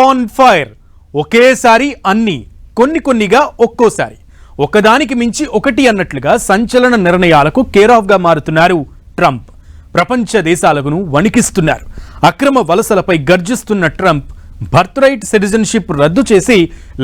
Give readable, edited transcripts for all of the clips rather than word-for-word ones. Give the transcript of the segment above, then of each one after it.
On fire ఒకేసారి అన్ని కొన్నిగా ఒక్కోసారి ఒకదానికి మించి ఒకటి అన్నట్లుగా సంచలన నిర్ణయాలకు కేర్ ఆఫ్ గా మారుతున్నారు ట్రంప్. ప్రపంచ దేశాలను వణికిస్తున్నారు. అక్రమ వలసలపై గర్జిస్తున్న ట్రంప్ బర్త్ రైట్ సిటిజన్షిప్ రద్దు చేసి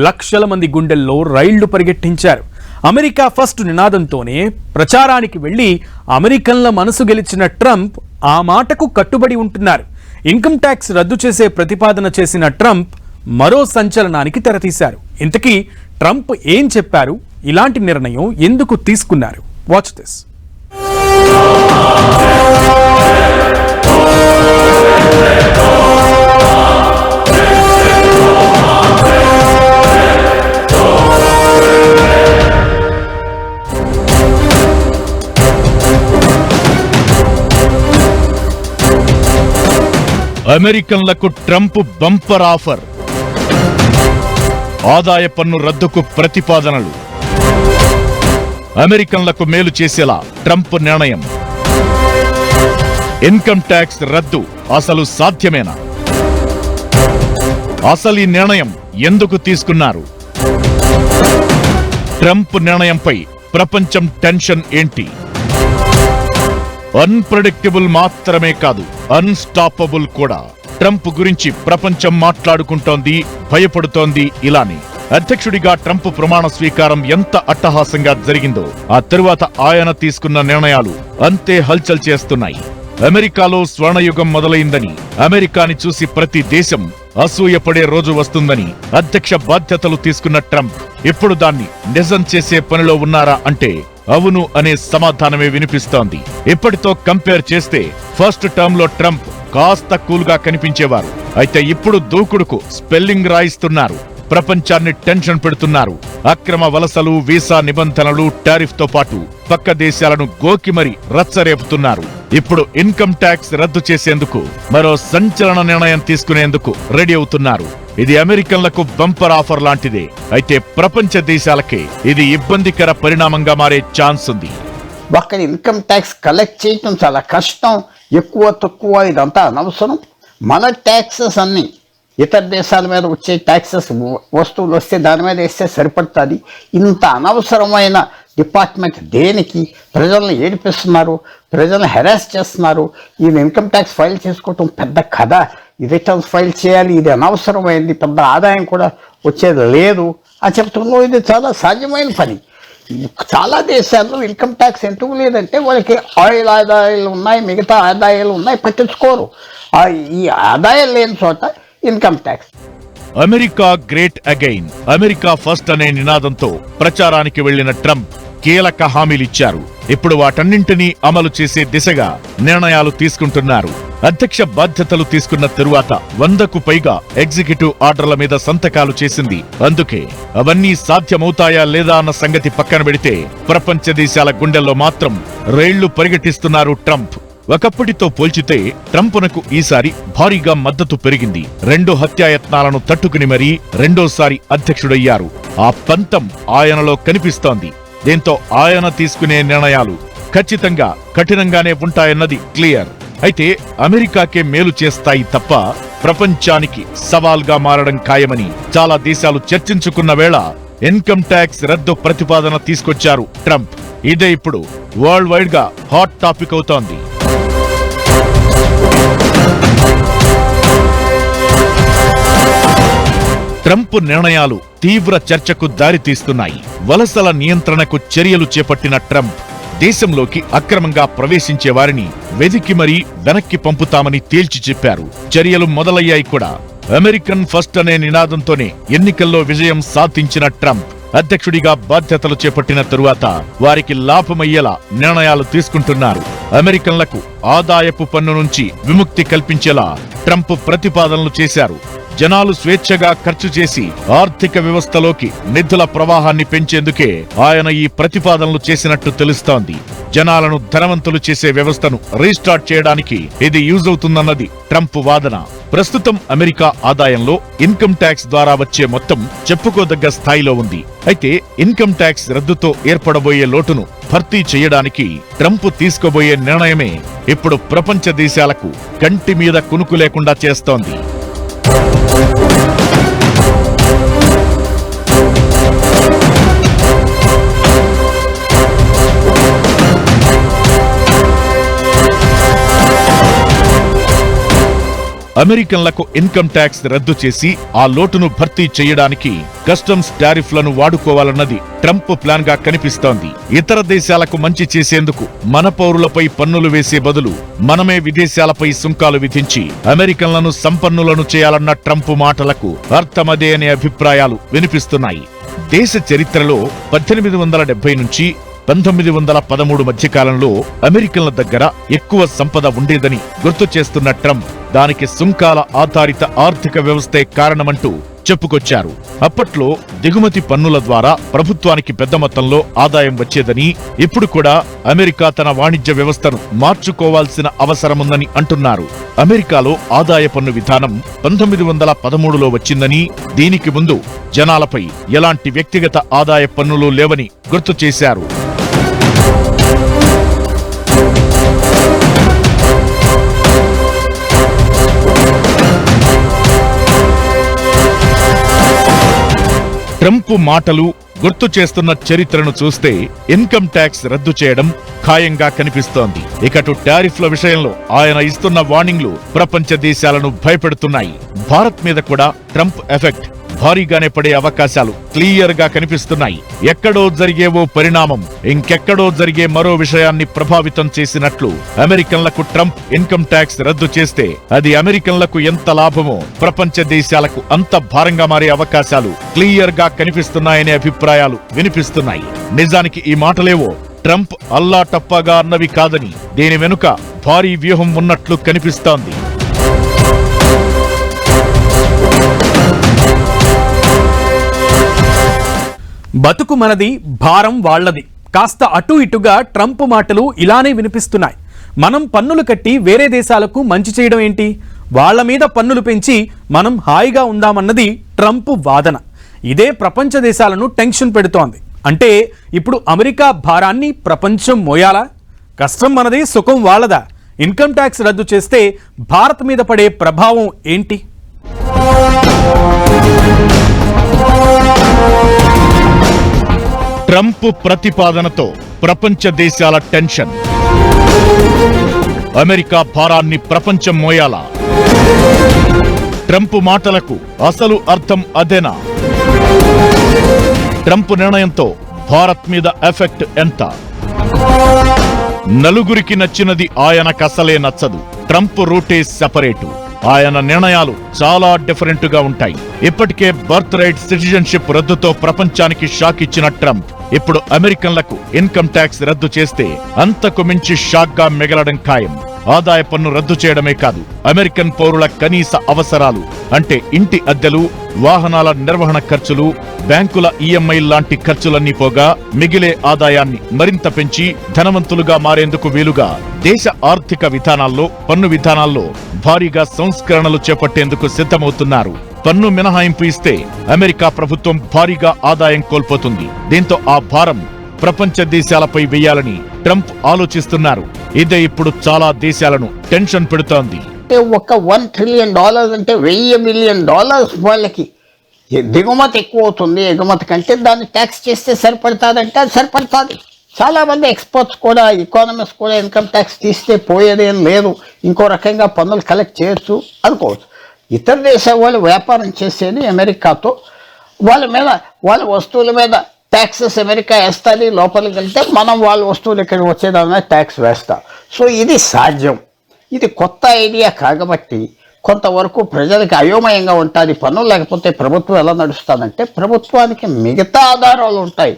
లక్షల మంది గుండెల్లో రైళ్లు పరిగెట్టించారు. అమెరికా ఫస్ట్ నినాదంతోనే ప్రచారానికి వెళ్లి అమెరికన్ల మనసు గెలిచిన ట్రంప్ ఆ మాటకు కట్టుబడి ఉంటున్నారు. ఇన్కమ్ ట్యాక్స్ రద్దు చేసే ప్రతిపాదన చేసిన ట్రంప్ మరో సంచలనానికి తెరతీశారు. ఇంతకీ ట్రంప్ ఏం చెప్పారు? ఇలాంటి నిర్ణయం ఎందుకు తీసుకున్నారు? Watch this. అమెరికన్లకు ట్రంప్ బంపర్ ఆఫర్. ఆదాయ పన్ను రద్దుకు ప్రతిపాదనలు. అమెరికన్లకు మేలు చేసేలా ట్రంప్ నిర్ణయం. ఇన్కమ్ ట్యాక్స్ రద్దు అసలు సాధ్యమేనా? అసలు ఈ నిర్ణయం ఎందుకు తీసుకున్నారు? ట్రంప్ నిర్ణయంపై ప్రపంచం టెన్షన్ ఏంటి? అన్ప్రెడిక్టబుల్ మాత్రమే కాదు, అన్స్టాపబుల్ కూడా. ట్రంప్ గురించి ప్రపంచం మాట్లాడుకుంటోంది, భయపడుతోంది. ఇలానే అధ్యక్షుడిగా ట్రంప్ ప్రమాణ స్వీకారం ఎంత అట్టహాసంగా జరిగిందో ఆ తరువాత ఆయన తీసుకున్న నిర్ణయాలు అంతే హల్చల్ చేస్తున్నాయి. అమెరికాలో స్వర్ణయుగం మొదలైందని, అమెరికాని చూసి ప్రతి దేశం అసూయపడే రోజు వస్తుందని అధ్యక్ష బాధ్యతలు తీసుకున్న ట్రంప్ ఇప్పుడు దాన్ని నిజం చేసే పనిలో ఉన్నారా అంటే అవును అనే సమాధానమే వినిపిస్తోంది. ఇప్పటితో కంపేర్ చేస్తే ఫస్ట్ టర్మ్ లో ట్రంప్ కాస్త కూల్గా కనిపించేవారు. అయితే ఇప్పుడు దూకుడుకు స్పెల్లింగ్ రాయిస్తున్నారు. ప్రపంచాన్ని టెన్షన్ పెడుతున్నారు. అక్రమ వలసలు, వీసా నిబంధనలు, టారిఫ్ తో పాటు పక్క దేశాలను గోకి మరి రచ్చరేపుతున్నారు. ఇప్పుడు ఇన్కమ్ ట్యాక్స్ రద్దు చేసేందుకు మరో సంచలన నిర్ణయం తీసుకునేందుకు రెడీ అవుతున్నారు. ఇది అమెరికన్లకు బంపర్ ఆఫర్ లాంటిదే. అయితే ప్రపంచ దేశాలకే ఇది ఇబ్బందికర పరిణామంగా మారే ఛాన్స్ ఉంది. ఒక్క ఇన్కమ్ ట్యాక్స్ కలెక్ట్ చేయటం చాలా కష్టం, ఎక్కువ తక్కువ ఇదంతా అనవసరం. మన ట్యాక్సెస్ అన్ని ఇతర దేశాల మీద వచ్చే ట్యాక్సెస్ వస్తువులు వస్తే దాని మీద వేస్తే సరిపడుతుంది. ఇంత అనవసరమైన డిపార్ట్మెంట్ దేనికి? ప్రజలను ఏడిపిస్తున్నారు, ప్రజలను హెరాస్ చేస్తున్నారు. ఇది ఇన్కమ్ ట్యాక్స్ ఫైల్ చేసుకోవటం పెద్ద కథ, ఈ రిటర్న్స్ ఫైల్ చేయాలి, ఇది అనవసరమైంది, పెద్ద ఆదాయం కూడా వచ్చేది లేదు అని చెప్తున్నాం. ఇది చాలా సాధ్యమైన పని. చాలా దేశాల్లో ఇన్కమ్ ట్యాక్స్ ఎందుకు లేదంటే వాళ్ళకి ఆయిల్ ఆదాయాలు ఉన్నాయి, మిగతా ఆదాయాలు ఉన్నాయి, పట్టించుకోరు. ఈ ఆదాయం లేని చోట income tax. America great again, America first అనే నినాదంతో ప్రచారానికి వెళ్లిన ట్రంప్ కీలక హామీలిచ్చారు. ఇప్పుడు వాటన్నింటినీ అమలు చేసే దిశగా నిర్ణయాలు తీసుకుంటున్నారు. అధ్యక్ష బాధ్యతలు తీసుకున్న తరువాత 100కు పైగా ఎగ్జిక్యూటివ్ ఆర్డర్ల మీద సంతకాలు చేసింది. అందుకే అవన్నీ సాధ్యమవుతాయా లేదా అన్న సంగతి పక్కన పెడితే ప్రపంచ దేశాల గుండెల్లో మాత్రం రైళ్లు పరిగెట్టిస్తున్నారు ట్రంప్. ఒకప్పటితో పోల్చితే ట్రంప్నకు ఈసారి భారీగా మద్దతు పెరిగింది. 2 హత్యాయత్నాలను తట్టుకుని మరీ రెండోసారి అధ్యక్షుడయ్యారు. ఆ పంతం ఆయనలో కనిపిస్తోంది. దీంతో ఆయన తీసుకునే నిర్ణయాలు ఖచ్చితంగా కఠినంగానే ఉంటాయన్నది క్లియర్. అయితే అమెరికాకే మేలు చేస్తాయి తప్ప ప్రపంచానికి సవాల్గా మారడం ఖాయమని చాలా దేశాలు చర్చించుకున్న వేళ ఇన్కమ్ ట్యాక్స్ రద్దు ప్రతిపాదన తీసుకొచ్చారు ట్రంప్. ఇదే ఇప్పుడు వరల్డ్ వైడ్ గా హాట్ టాపిక్ అవుతోంది. ట్రంప్ నిర్ణయాలు తీవ్ర చర్చకు దారితీస్తున్నాయి. వలసల నియంత్రణకు చర్యలు చేపట్టిన ట్రంప్ దేశంలోకి అక్రమంగా ప్రవేశించే వారిని వెదికి మరీ వెనక్కి పంపుతామని తేల్చి చెప్పారు. చర్యలు మొదలయ్యాయి కూడా. అమెరికన్ ఫస్ట్ అనే నినాదంతోనే ఎన్నికల్లో విజయం సాధించిన ట్రంప్ అధ్యక్షుడిగా బాధ్యతలు చేపట్టిన తరువాత వారికి లాభమయ్యేలా నిర్ణయాలు తీసుకుంటున్నారు. అమెరికన్లకు ఆదాయపు పన్ను నుంచి విముక్తి కల్పించేలా ట్రంప్ ప్రతిపాదనలు చేశారు. జనాలు స్వేచ్ఛగా ఖర్చు చేసి ఆర్థిక వ్యవస్థలోకి నిధుల ప్రవాహాన్ని పెంచేందుకే ఆయన ఈ ప్రతిపాదనలు చేసినట్టు తెలుస్తోంది. జనాలను ధనవంతులు చేసే వ్యవస్థను రీస్టార్ట్ చేయడానికి ఇది యూజ్ అవుతుందన్నది ట్రంప్ వాదన. ప్రస్తుతం అమెరికా ఆదాయంలో ఇన్కమ్ ట్యాక్స్ ద్వారా వచ్చే మొత్తం చెప్పుకోదగ్గ స్థాయిలో ఉంది. అయితే ఇన్కమ్ ట్యాక్స్ రద్దుతో ఏర్పడబోయే లోటును భర్తీ చేయడానికి ట్రంప్ తీసుకోబోయే నిర్ణయమే ఇప్పుడు ప్రపంచ దేశాలకు కంటి మీద కునుకు లేకుండా చేస్తోంది. అమెరికన్లకు ఇన్కమ్ ట్యాక్స్ రద్దు చేసి ఆ లోటును భర్తీ చేయడానికి కస్టమ్స్ టారిఫ్లను వాడుకోవాలన్నది ట్రంప్ ప్లాన్ గా కనిపిస్తోంది. ఇతర దేశాలకు మంచి చేసేందుకు మన పౌరులపై పన్నులు వేసే బదులు మనమే విదేశాలపై సుంకాలు విధించి అమెరికన్లను సంపన్నులను చేయాలన్న ట్రంప్ మాటలకు అర్థమదే అనే అభిప్రాయాలు వినిపిస్తున్నాయి. దేశ చరిత్రలో 1870 నుంచి 1913 మధ్యకాలంలో అమెరికన్ల దగ్గర ఎక్కువ సంపద ఉండేదని గుర్తు చేస్తున్న ట్రంప్ దానికి సుంకాల ఆధారిత ఆర్థిక వ్యవస్థే కారణమంటూ చెప్పుకొచ్చారు. అప్పట్లో దిగుమతి పన్నుల ద్వారా ప్రభుత్వానికి పెద్ద మొత్తంలో ఆదాయం వచ్చేదని, ఇప్పుడు కూడా అమెరికా తన వాణిజ్య వ్యవస్థను మార్చుకోవాల్సిన అవసరముందని అంటున్నారు. అమెరికాలో ఆదాయ పన్ను విధానం 1913లో వచ్చిందని, దీనికి ముందు జనాలపై ఎలాంటి వ్యక్తిగత ఆదాయ పన్నులు లేవని గుర్తు చేశారు. ట్రంప్ మాటలు, గుర్తు చేస్తున్న చరిత్రను చూస్తే ఇన్కమ్ ట్యాక్స్ రద్దు చేయడం ఖాయంగా కనిపిస్తోంది. ఇకటు టారిఫ్ల విషయంలో ఆయన ఇస్తున్న వార్నింగ్లు ప్రపంచ దేశాలను భయపెడుతున్నాయి. భారత్ మీద కూడా ట్రంప్ ఎఫెక్ట్ భారీగానే పడే అవకాశాలు క్లియర్ గా కనిపిస్తున్నాయి. ఎక్కడో జరిగే ఓ పరిణామం ఇంకెక్కడో జరిగే మరో విషయాన్ని ప్రభావితం చేసినట్లు అమెరికన్లకు ట్రంప్ ఇన్కమ్ ట్యాక్స్ రద్దు చేస్తే అది అమెరికన్లకు ఎంత లాభమో ప్రపంచ దేశాలకు అంత భారంగా మారే అవకాశాలు క్లియర్ గా కనిపిస్తున్నాయనే అభిప్రాయాలు వినిపిస్తున్నాయి. నిజానికి ఈ మాటలేవో ట్రంప్ అల్లా టప్పాగా అన్నవి కాదని, దీని వెనుక భారీ వ్యూహం ఉన్నట్లు కనిపిస్తోంది. బతుకు మనది, భారం వాళ్లది. కాస్త అటు ఇటుగా ట్రంప్ మాటలు ఇలానే వినిపిస్తున్నాయి. మనం పన్నులు కట్టి వేరే దేశాలకు మంచి చేయడం ఏంటి, వాళ్ల మీద పన్నులు పెంచి మనం హాయిగా ఉందామన్నది ట్రంప్ వాదన. ఇదే ప్రపంచ దేశాలను టెన్షన్ పెడుతోంది. అంటే ఇప్పుడు అమెరికా భారాన్ని ప్రపంచం మోయాలా? కష్టం మనది, సుఖం వాళ్లదా? ఇన్కమ్ ట్యాక్స్ రద్దు చేస్తే భారత్ మీద పడే ప్రభావం ఏంటి? ట్రంప్ ప్రతిపాదనతో ప్రపంచ దేశాల టెన్షన్. అమెరికా భారాన్ని ప్రపంచం మోయాలా? ట్రంప్ మాటలకు అసలు అర్థం అదేనా? ట్రంప్ నిర్ణయంతో భారత్ మీద ఎఫెక్ట్ ఎంత? నలుగురికి నచ్చినది ఆయనకసలే నచ్చదు. ట్రంప్ రూటే సెపరేటు. ఆయన నిర్ణయాలు చాలా డిఫరెంట్ గా ఉంటాయి. ఇప్పటికే బర్త్ రైట్ సిటిజన్షిప్ రద్దుతో ప్రపంచానికి షాక్ ఇచ్చిన ట్రంప్ ఇప్పుడు అమెరికన్లకు ఇన్కమ్ ట్యాక్స్ రద్దు చేస్తే అంతకు మించి షాక్ గా మిగలడం ఖాయం. ఆదాయ పన్ను రద్దు చేయడమే కాదు, అమెరికన్ పౌరుల కనీస అవసరాలు అంటే ఇంటి అద్దెలు, వాహనాల నిర్వహణ ఖర్చులు, బ్యాంకుల ఈఎంఐ లాంటి ఖర్చులన్నీ పోగా మిగిలే ఆదాయాన్ని మరింత పెంచి ధనవంతులుగా మారేందుకు వీలుగా దేశ ఆర్థిక విధానాల్లో, పన్ను విధానాల్లో భారీగా సంస్కరణలు చేపట్టేందుకు సిద్ధమవుతున్నారు. పన్ను మినహాయింపు ఇస్తే అమెరికా ప్రభుత్వం భారీగా ఆదాయం కోల్పోతుంది. దీంతో ఆ భారం ప్రపంచ దేశాలపై వేయాలని ట్రంప్ ఆలోచిస్తున్నారు. ఇదే ఇప్పుడు చాలా దేశాలను టెన్షన్ పెడుతోంది. ఒక $1 ట్రిలియన్ అంటే $1,000 మిలియన్ వాళ్ళకి దిగుమతి ఎక్కువ అవుతుంది. ఎగుమతి కంటే దాన్ని ట్యాక్స్ చేస్తే సరిపడుతుందంటే అది సరిపడుతుంది. చాలామంది ఎక్స్పర్ట్స్ కూడా, ఎకానమిస్ట్ కూడా ఇన్కమ్ ట్యాక్స్ తీస్తే పోయేదేం లేదు, ఇంకో రకంగా పన్నులు కలెక్ట్ చేయొచ్చు అనుకోవచ్చు. ఇతర దేశాల వాళ్ళు వ్యాపారం చేసేది అమెరికాతో, వాళ్ళ వస్తువుల మీద ట్యాక్సెస్ అమెరికా వేస్తుంది. లోపలికి వెళ్తే మనం వాళ్ళ వస్తువులు ఇక్కడికి వచ్చేదాని మీద ట్యాక్స్ వేస్తాం. సో ఇది సాధ్యం. ఇది కొత్త ఐడియా కాబట్టి కొంతవరకు ప్రజలకు అయోమయంగా ఉంటుంది. పన్నులు లేకపోతే ప్రభుత్వం ఎలా నడుస్తుందంటే ప్రభుత్వానికి మిగతా ఆధారాలు ఉంటాయి.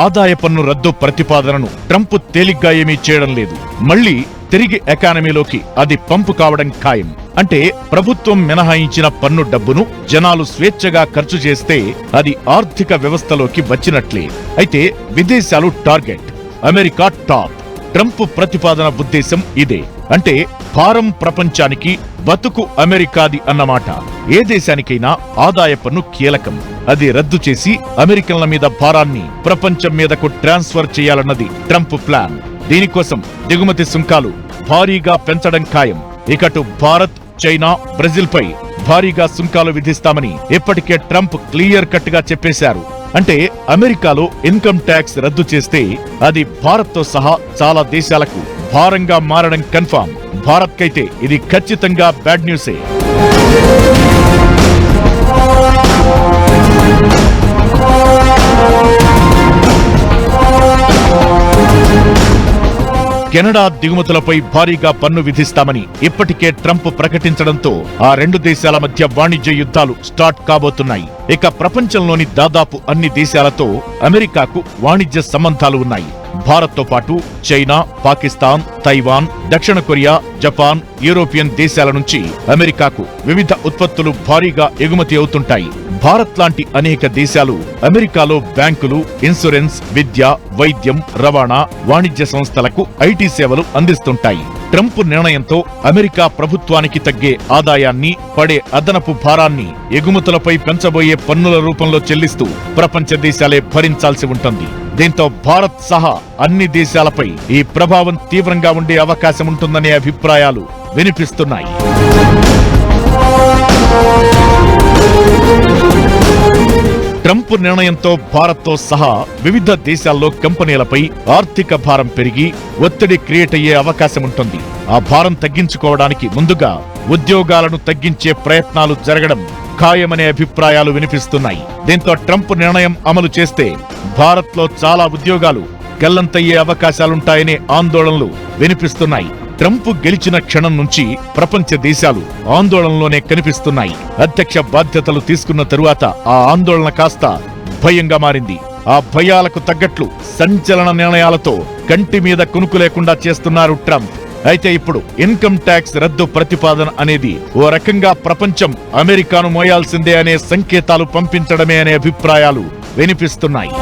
ఆదాయ పన్ను రద్దు ప్రతిపాదనను ట్రంప్ తేలిగ్గా ఏమీ చేయడం లేదు. మళ్లీ తిరిగి ఎకానమీలోకి అది పంపు కావడం ఖాయం. అంటే ప్రభుత్వం మినహాయించిన పన్ను డబ్బును జనాలు స్వేచ్ఛగా ఖర్చు చేస్తే అది ఆర్థిక వ్యవస్థలోకి వచ్చినట్లే. అయితే విదేశాలు టార్గెట్, అమెరికా టాప్. ట్రంప్ ప్రతిపాదన ఉద్దేశం ఇదే. అంటే భారం ప్రపంచానికి, బతుకు అమెరికాది అన్నమాట. ఏ దేశానికైనా ఆదాయ పన్ను కీలకం. అది రద్దు చేసి అమెరికన్ల మీద భారాన్ని ప్రపంచం మీదకు ట్రాన్స్ఫర్ చేయాలన్నది ట్రంప్ ప్లాన్. దీనికోసం దిగుమతి సుంకాలు భారీగా పెంచడం ఖాయం. ఇకటు భారత్, చైనా, బ్రెజిల్ పై భారీగా సుంకాలు విధిస్తామని ఇప్పటికే ట్రంప్ క్లియర్ కట్ గా చెప్పేశారు. అంటే అమెరికాలో ఇన్కమ్ ట్యాక్స్ రద్దు చేస్తే అది భారత్ తో సహా చాలా దేశాలకు భారంగా మారడం కన్ఫర్మ్. భారత్ కైతే ఇది ఖచ్చితంగా బ్యాడ్ న్యూసే. కెనడా దిగుమతులపై భారీగా పన్ను విధిస్తామని ఇప్పటికే ట్రంప్ ప్రకటించడంతో ఆ రెండు దేశాల మధ్య వాణిజ్య యుద్ధాలు స్టార్ట్ కాబోతున్నాయి. ఇక ప్రపంచంలోని దాదాపు అన్ని దేశాలతో అమెరికాకు వాణిజ్య సంబంధాలు ఉన్నాయి. భారత్తో పాటు చైనా, పాకిస్తాన్, తైవాన్, దక్షిణ కొరియా, జపాన్, యూరోపియన్ దేశాల నుంచి అమెరికాకు వివిధ ఉత్పత్తులు భారీగా ఎగుమతి అవుతుంటాయి. భారత్ లాంటి అనేక దేశాలు అమెరికాలో బ్యాంకులు, ఇన్సూరెన్స్, విద్య, వైద్యం, రవాణా, వాణిజ్య సంస్థలకు ఐటీ సేవలు అందిస్తుంటాయి. ట్రంప్ నిర్ణయంతో అమెరికా ప్రభుత్వానికి తగ్గే ఆదాయాన్ని, పడే అదనపు భారాన్ని ఎగుమతులపై పెంచబోయే పన్నుల రూపంలో చెల్లిస్తూ ప్రపంచ దేశాలే భరించాల్సి ఉంటుంది. దీంతో భారత్ సహా అన్ని దేశాలపై ఈ ప్రభావం తీవ్రంగా ఉండే అవకాశం ఉంటుందనే అభిప్రాయాలు వినిపిస్తున్నాయి. ట్రంప్ నిర్ణయంతో భారత్తో సహా వివిధ దేశాల్లో కంపెనీలపై ఆర్థిక భారం పెరిగి ఒత్తిడి క్రియేట్ అయ్యే అవకాశం ఉంటుంది. ఆ భారం తగ్గించుకోవడానికి ముందుగా ఉద్యోగాలను తగ్గించే ప్రయత్నాలు జరగడం ఖాయమనే అభిప్రాయాలు వినిపిస్తున్నాయి. దీంతో ట్రంప్ నిర్ణయం అమలు చేస్తే భారత్లో చాలా ఉద్యోగాలు గల్లంతయ్యే అవకాశాలుంటాయనే ఆందోళనలు వినిపిస్తున్నాయి. ట్రంప్ గెలిచిన క్షణం నుంచి ప్రపంచ దేశాలు ఆందోళనలోనే కనిపిస్తున్నాయి. అధ్యక్ష బాధ్యతలు తీసుకున్న తరువాత ఆ ఆందోళన కాస్త భయంగా మారింది. ఆ భయాలకు తగ్గట్లు సంచలన నిర్ణయాలతో కంటి మీద కునుకు లేకుండా చేస్తున్నారు ట్రంప్. అయితే ఇప్పుడు ఇన్కమ్ ట్యాక్స్ రద్దు ప్రతిపాదన అనేది ఓ రకంగా ప్రపంచం అమెరికాను మోయాల్సిందే అనే సంకేతాలు పంపించడమే అనే అభిప్రాయాలు వినిపిస్తున్నాయి.